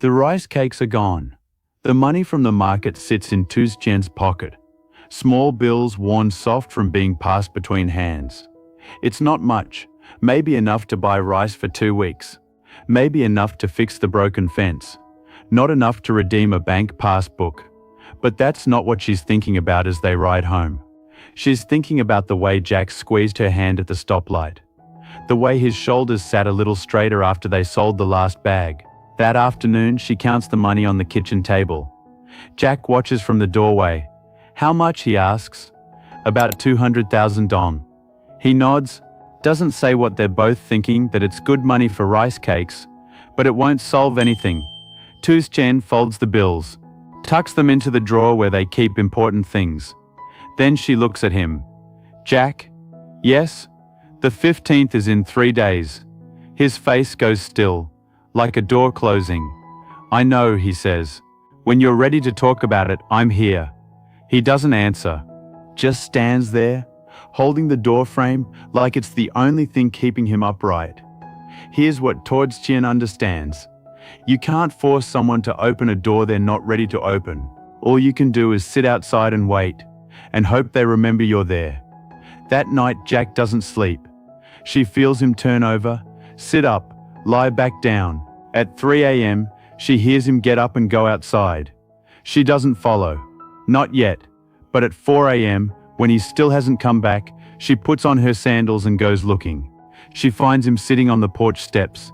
The rice cakes are gone. The money from the market sits in Tien's pocket. Small bills worn soft from being passed between hands. It's not much, maybe enough to buy rice for 2 weeks. Maybe enough to fix the broken fence. Not enough to redeem a bank passbook. But that's not what she's thinking about as they ride home. She's thinking about the way Jack squeezed her hand at the stoplight. The way his shoulders sat a little straighter after they sold the last bag. That afternoon, she counts the money on the kitchen table. Jack watches from the doorway. How much, he asks. About 200,000 dong. He nods, doesn't say what they're both thinking, that it's good money for rice cakes, but it won't solve anything. Tien folds the bills, tucks them into the drawer where they keep important things. Then she looks at him. Jack? Yes? The 15th is in 3 days. His face goes still, like a door closing. I know, he says. When you're ready to talk about it, I'm here. He doesn't answer, just stands there, holding the door frame like it's the only thing keeping him upright. Here's what Tien understands. You can't force someone to open a door they're not ready to open. All you can do is sit outside and wait, and hope they remember you're there. That night, Jack doesn't sleep. She feels him turn over, sit up, lie back down. At 3 a.m., she hears him get up and go outside. She doesn't follow. Not yet. But at 4 a.m., when he still hasn't come back, she puts on her sandals and goes looking. She finds him sitting on the porch steps.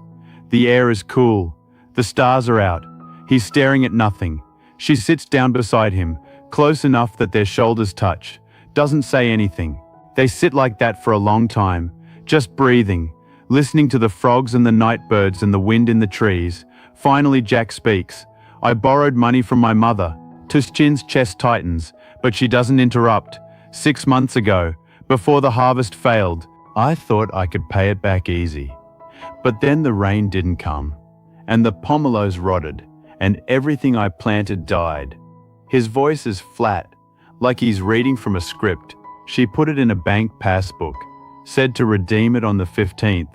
The air is cool. The stars are out. He's staring at nothing. She sits down beside him, close enough that their shoulders touch. Doesn't say anything. They sit like that for a long time, just breathing, listening to the frogs and the night birds and the wind in the trees. Finally, Jack speaks. I borrowed money from my mother. Tien's chest tightens, but she doesn't interrupt. 6 months ago, before the harvest failed, I thought I could pay it back easy. But then the rain didn't come, and the pomelos rotted, and everything I planted died. His voice is flat, like he's reading from a script. She put it in a bank passbook, said to redeem it on the 15th.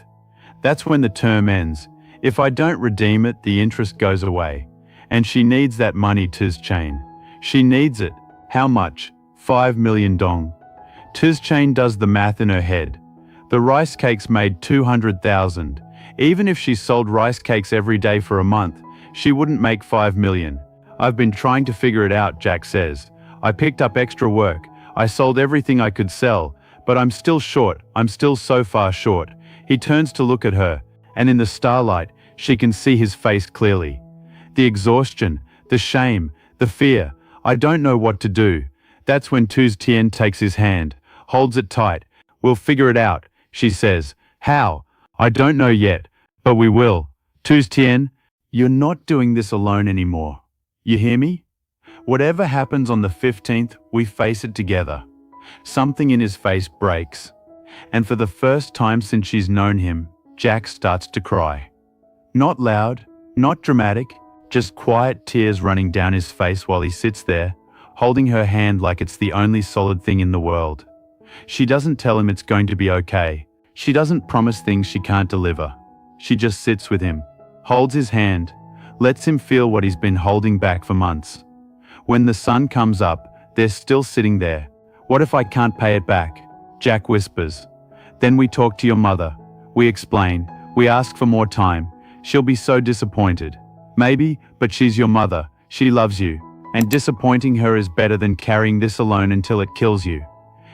That's when the term ends. If I don't redeem it, the interest goes away. And she needs that money, Tien. She needs it. How much? 5 million dong. Tien does the math in her head. The rice cakes made 200,000. Even if she sold rice cakes every day for a month, she wouldn't make 5 million. I've been trying to figure it out, Jack says. I picked up extra work. I sold everything I could sell, but I'm still short. I'm still so far short. He turns to look at her, and in the starlight, she can see his face clearly. The exhaustion, the shame, the fear. I don't know what to do. That's when Tien takes his hand, holds it tight. We'll figure it out, she says. How? I don't know yet, but we will. Tien, you're not doing this alone anymore. You hear me? Whatever happens on the 15th, we face it together. Something in his face breaks. And for the first time since she's known him, Jack starts to cry. Not loud, not dramatic, just quiet tears running down his face while he sits there, holding her hand like it's the only solid thing in the world. She doesn't tell him it's going to be okay. She doesn't promise things she can't deliver. She just sits with him, holds his hand, lets him feel what he's been holding back for months. When the sun comes up, they're still sitting there. What if I can't pay it back? Jack whispers. Then we talk to your mother. We explain. We ask for more time. She'll be so disappointed. Maybe, but she's your mother. She loves you. And disappointing her is better than carrying this alone until it kills you.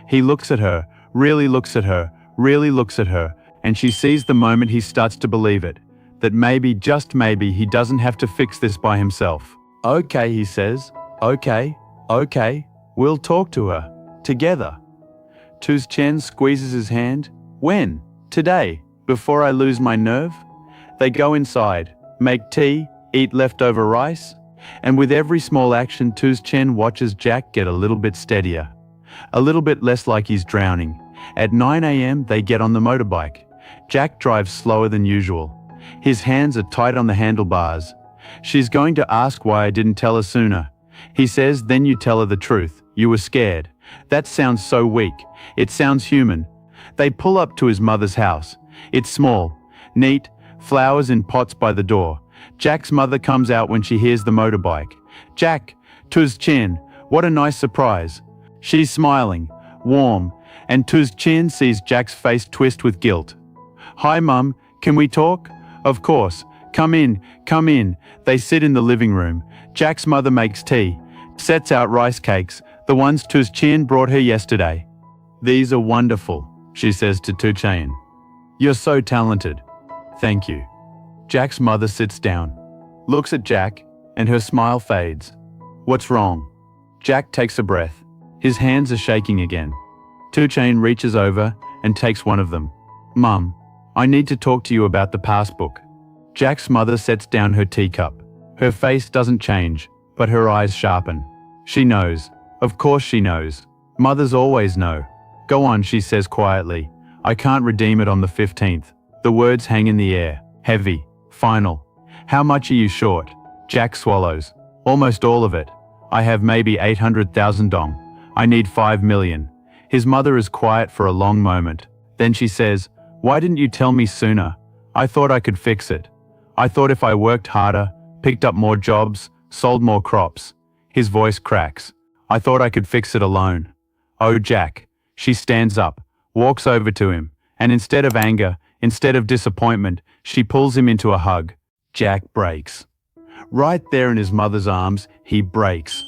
He looks at her, really looks at her, really looks at her, and she sees the moment he starts to believe it. That maybe, just maybe, he doesn't have to fix this by himself. Okay, he says. Okay. We'll talk to her. Together. Tien squeezes his hand. When? Today. Before I lose my nerve? They go inside, make tea, eat leftover rice, and with every small action, Tien watches Jack get a little bit steadier, a little bit less like he's drowning. At 9 a.m., they get on the motorbike. Jack drives slower than usual. His hands are tight on the handlebars. She's going to ask why I didn't tell her sooner. He says, then you tell her the truth. You were scared. That sounds so weak. It sounds human. They pull up to his mother's house. It's small, neat, flowers in pots by the door. Jack's mother comes out when she hears the motorbike. Jack, Tuz Tien, what a nice surprise. She's smiling, warm, and Tuz Tien sees Jack's face twist with guilt. Hi Mum, can we talk? Of course. Come in, come in. They sit in the living room. Jack's mother makes tea, sets out rice cakes, the ones Tuz Tien brought her yesterday. These are wonderful, she says to Tuz Tien. You're so talented. Thank you. Jack's mother sits down, looks at Jack, and her smile fades. What's wrong? Jack takes a breath. His hands are shaking again. Tuz Tien reaches over and takes one of them. Mum, I need to talk to you about the passbook. Jack's mother sets down her teacup. Her face doesn't change, but her eyes sharpen. She knows. Of course she knows. Mothers always know. Go on, she says quietly. I can't redeem it on the 15th. The words hang in the air. Heavy. Final. How much are you short? Jack swallows. Almost all of it. I have maybe 800,000 dong. I need 5 million. His mother is quiet for a long moment. Then she says, why didn't you tell me sooner? I thought I could fix it. I thought if I worked harder, picked up more jobs, sold more crops. His voice cracks. I thought I could fix it alone. Oh, Jack. She stands up, walks over to him, and instead of anger, instead of disappointment, she pulls him into a hug. Jack breaks. Right there in his mother's arms, he breaks.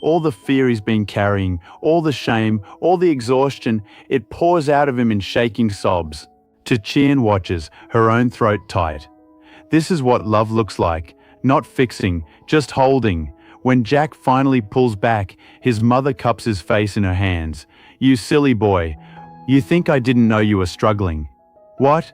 All the fear he's been carrying, all the shame, all the exhaustion, it pours out of him in shaking sobs. Tien watches, her own throat tight. This is what love looks like, not fixing, just holding. When Jack finally pulls back, his mother cups his face in her hands. You silly boy, you think I didn't know you were struggling. What?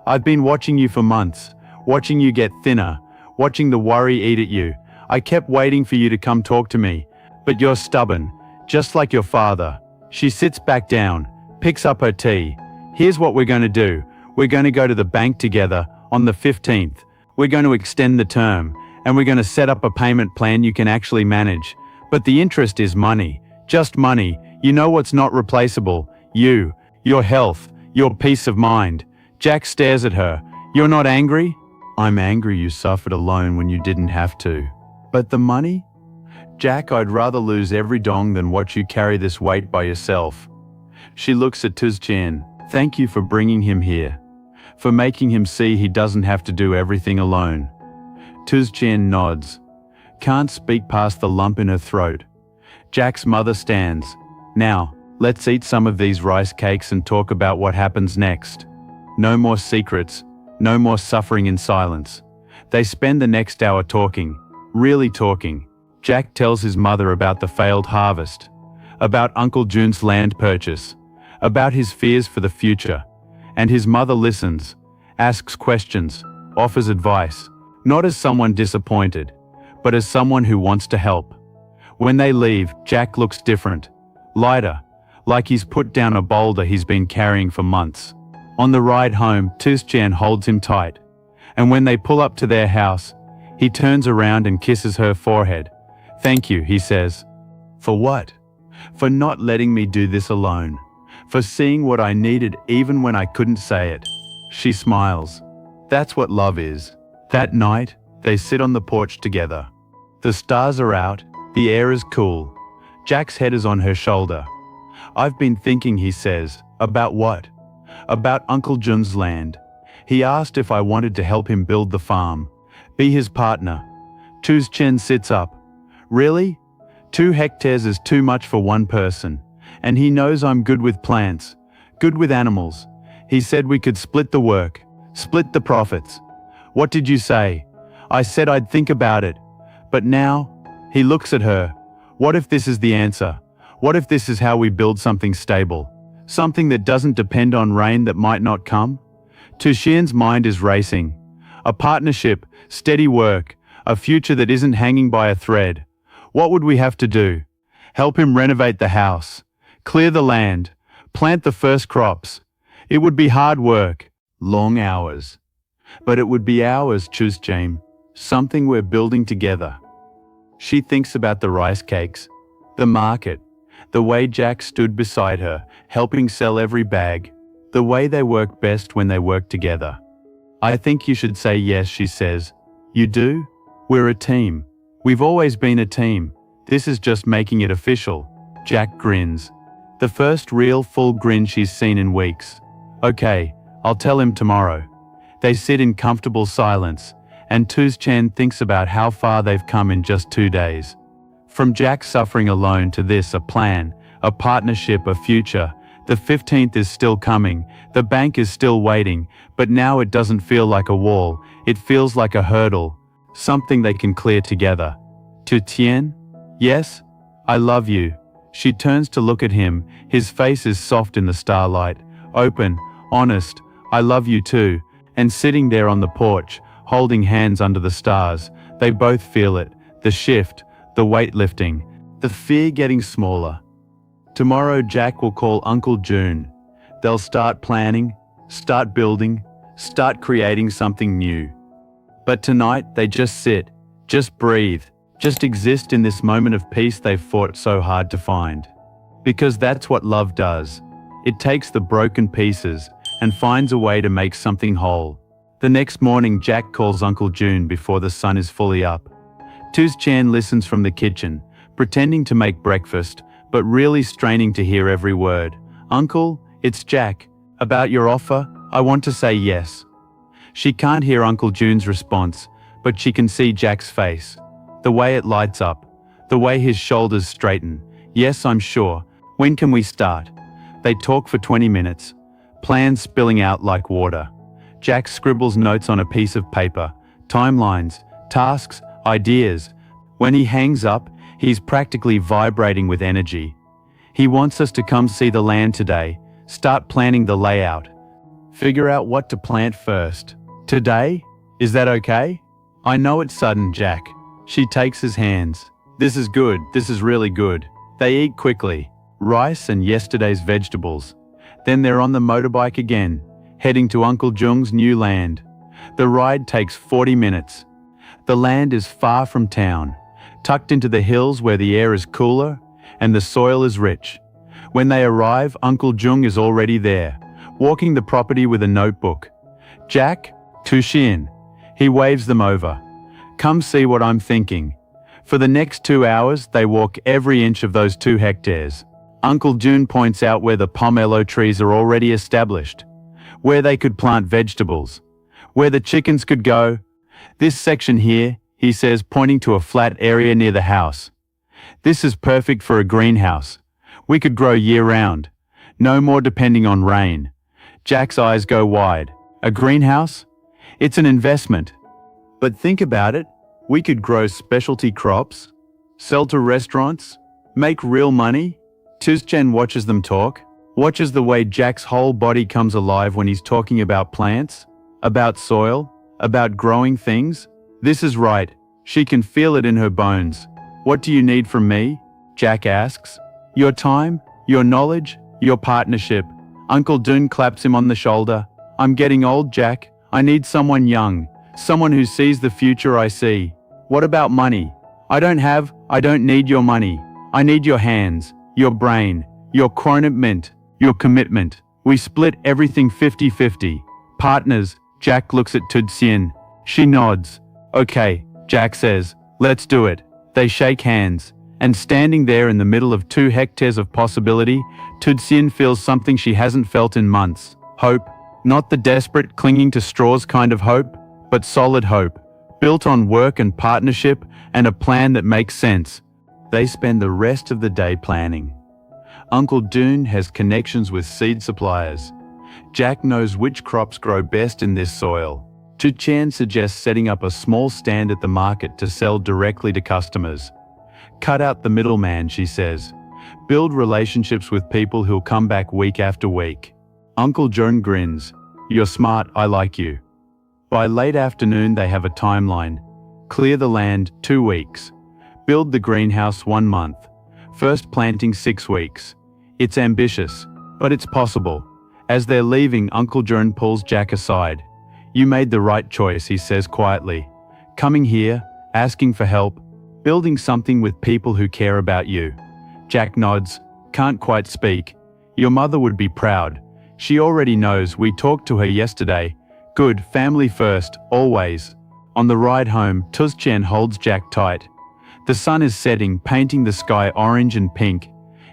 I've been watching you for months, watching you get thinner, watching the worry eat at you. I kept waiting for you to come talk to me, but you're stubborn, just like your father. She sits back down, picks up her tea. Here's what we're going to do. We're going to go to the bank together on the 15th. We're going to extend the term, and we're going to set up a payment plan you can actually manage. But the interest is money, just money. You know what's not replaceable? You, your health, your peace of mind. Jack stares at her. You're not angry? I'm angry you suffered alone when you didn't have to. But the money? Jack, I'd rather lose every dong than watch you carry this weight by yourself. She looks at Tuz Tien. Thank you for bringing him here. For making him see he doesn't have to do everything alone. Tuz Tien nods. Can't speak past the lump in her throat. Jack's mother stands. Now, let's eat some of these rice cakes and talk about what happens next. No more secrets, no more suffering in silence. They spend the next hour talking, really talking. Jack tells his mother about the failed harvest, about Uncle Jun's land purchase, about his fears for the future. And his mother listens, asks questions, offers advice, not as someone disappointed, but as someone who wants to help. When they leave, Jack looks different, lighter, like he's put down a boulder he's been carrying for months. On the ride home, Tuz Tien holds him tight, and when they pull up to their house, he turns around and kisses her forehead. Thank you, he says. For what? For not letting me do this alone. For seeing what I needed even when I couldn't say it. She smiles. That's what love is. That night, they sit on the porch together. The stars are out, the air is cool. Jack's head is on her shoulder. I've been thinking, he says. About what? About Uncle Jun's land. He asked if I wanted to help him build the farm, be his partner. Tuz Tien sits up. Really? 2 hectares is too much for one person. And he knows I'm good with plants, good with animals. He said we could split the work, split the profits. What did you say? I said I'd think about it. But now, he looks at her. What if this is the answer? What if this is how we build something stable? Something that doesn't depend on rain that might not come? Tuz Tien's mind is racing. A partnership, steady work, a future that isn't hanging by a thread. What would we have to do? Help him renovate the house. Clear the land, plant the first crops. It would be hard work, long hours. But it would be ours, Tuz Tien, something we're building together. She thinks about the rice cakes, the market, the way Jack stood beside her, helping sell every bag, the way they work best when they work together. I think you should say yes, she says. You do? We're a team. We've always been a team. This is just making it official. Jack grins. The first real full grin she's seen in weeks. Okay, I'll tell him tomorrow. They sit in comfortable silence, and Tien thinks about how far they've come in just 2 days. From Jack suffering alone to this, a plan, a partnership, a future. The 15th is still coming, the bank is still waiting, but now it doesn't feel like a wall, it feels like a hurdle, something they can clear together. To Tien? Yes? I love you. She turns to look at him, his face is soft in the starlight, open, honest, I love you too, and sitting there on the porch, holding hands under the stars, they both feel it, the shift, the weight lifting, the fear getting smaller. Tomorrow Jack will call Uncle June. They'll start planning, start building, start creating something new. But tonight they just sit, just breathe, just exist in this moment of peace they've fought so hard to find. Because that's what love does. It takes the broken pieces and finds a way to make something whole. The next morning Jack calls Uncle June before the sun is fully up. Tien listens from the kitchen, pretending to make breakfast, but really straining to hear every word. Uncle, it's Jack. About your offer, I want to say yes. She can't hear Uncle June's response, but she can see Jack's face. The way it lights up, the way his shoulders straighten. Yes, I'm sure. When can we start? They talk for 20 minutes, plans spilling out like water. Jack scribbles notes on a piece of paper, timelines, tasks, ideas. When he hangs up, he's practically vibrating with energy. He wants us to come see the land today, start planning the layout, figure out what to plant first. Today? Is that okay? I know it's sudden, Jack. She takes his hands. This is good, this is really good. They eat quickly, rice and yesterday's vegetables. Then they're on the motorbike again, heading to Uncle Jung's new land. The ride takes 40 minutes. The land is far from town, tucked into the hills where the air is cooler and the soil is rich. When they arrive, Uncle Jung is already there, walking the property with a notebook. Jack, Tien. He waves them over. Come see what I'm thinking. For the next 2 hours, they walk every inch of those 2 hectares. Uncle June points out where the pomelo trees are already established, where they could plant vegetables, where the chickens could go. This section here, he says, pointing to a flat area near the house. This is perfect for a greenhouse. We could grow year-round. No more depending on rain. Jack's eyes go wide. A greenhouse? It's an investment. But think about it. We could grow specialty crops, sell to restaurants, make real money. Tien watches them talk, watches the way Jack's whole body comes alive when he's talking about plants, about soil, about growing things. This is right. She can feel it in her bones. What do you need from me? Jack asks. Your time, your knowledge, your partnership. Uncle Dune claps him on the shoulder. I'm getting old, Jack. I need someone young, someone who sees the future I see. What about money? I don't need your money. I need your hands, your brain, your commitment, your commitment. We split everything 50-50. Partners. Jack looks at Tien. She nods. Okay, Jack says, let's do it. They shake hands, and standing there in the middle of 2 hectares of possibility, Tien feels something she hasn't felt in months. Hope. Not the desperate, clinging to straws kind of hope, but solid hope, built on work and partnership and a plan that makes sense. They spend the rest of the day planning. Uncle Dune has connections with seed suppliers. Jack knows which crops grow best in this soil. Tien suggests setting up a small stand at the market to sell directly to customers. Cut out the middleman, she says. Build relationships with people who'll come back week after week. Uncle John grins. You're smart, I like you. By late afternoon they have a timeline. Clear the land, 2 weeks. Build the greenhouse 1 month. First planting 6 weeks. It's ambitious, but it's possible. As they're leaving, Uncle John pulls Jack aside. You made the right choice, he says quietly. Coming here, asking for help, building something with people who care about you. Jack nods, can't quite speak. Your mother would be proud. She already knows, we talked to her yesterday. Good, family first, always. On the ride home, Tien holds Jack tight. The sun is setting, painting the sky orange and pink.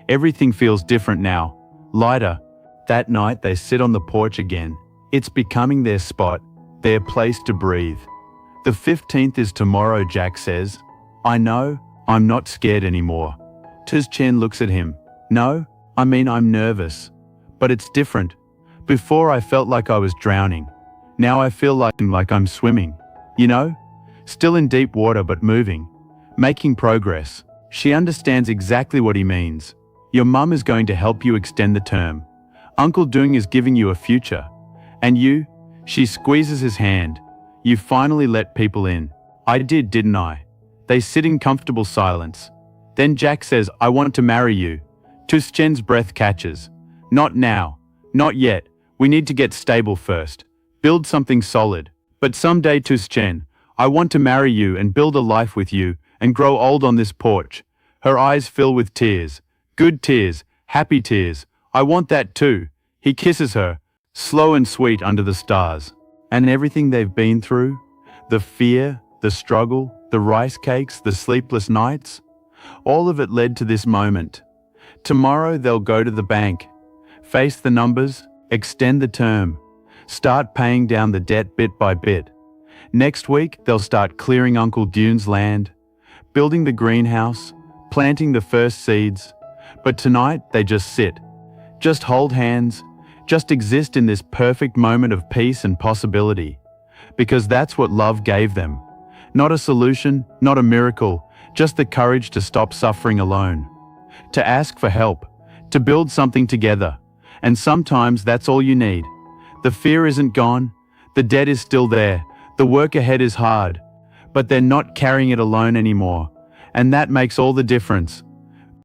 Everything feels different now, lighter. That night they sit on the porch again. It's becoming their spot, their place to breathe. The 15th is tomorrow, Jack says. I know, I'm not scared anymore. Tien looks at him. No, I mean I'm nervous. But it's different. Before I felt like I was drowning. Now I feel like I'm swimming. You know? Still in deep water but moving. Making progress. She understands exactly what he means. Your mum is going to help you extend the term. Uncle Dung is giving you a future. And you? She squeezes his hand. You finally let people in. I did, didn't I? They sit in comfortable silence. Then Jack says, I want to marry you. Tien's breath catches. Not now. Not yet. We need to get stable first. Build something solid. But someday, Tien, I want to marry you and build a life with you and grow old on this porch. Her eyes fill with tears. Good tears. Happy tears. I want that too. He kisses her, slow and sweet under the stars. And everything they've been through, the fear, the struggle, the rice cakes, the sleepless nights, all of it led to this moment. Tomorrow they'll go to the bank, face the numbers, extend the term, start paying down the debt bit by bit. Next week they'll start clearing Uncle Dung's land, building the greenhouse, planting the first seeds. But tonight they just sit, just hold hands, just exist in this perfect moment of peace and possibility. Because that's what love gave them. Not a solution, not a miracle, just the courage to stop suffering alone. To ask for help, to build something together. And sometimes that's all you need. The fear isn't gone, the debt is still there, the work ahead is hard. But they're not carrying it alone anymore. And that makes all the difference.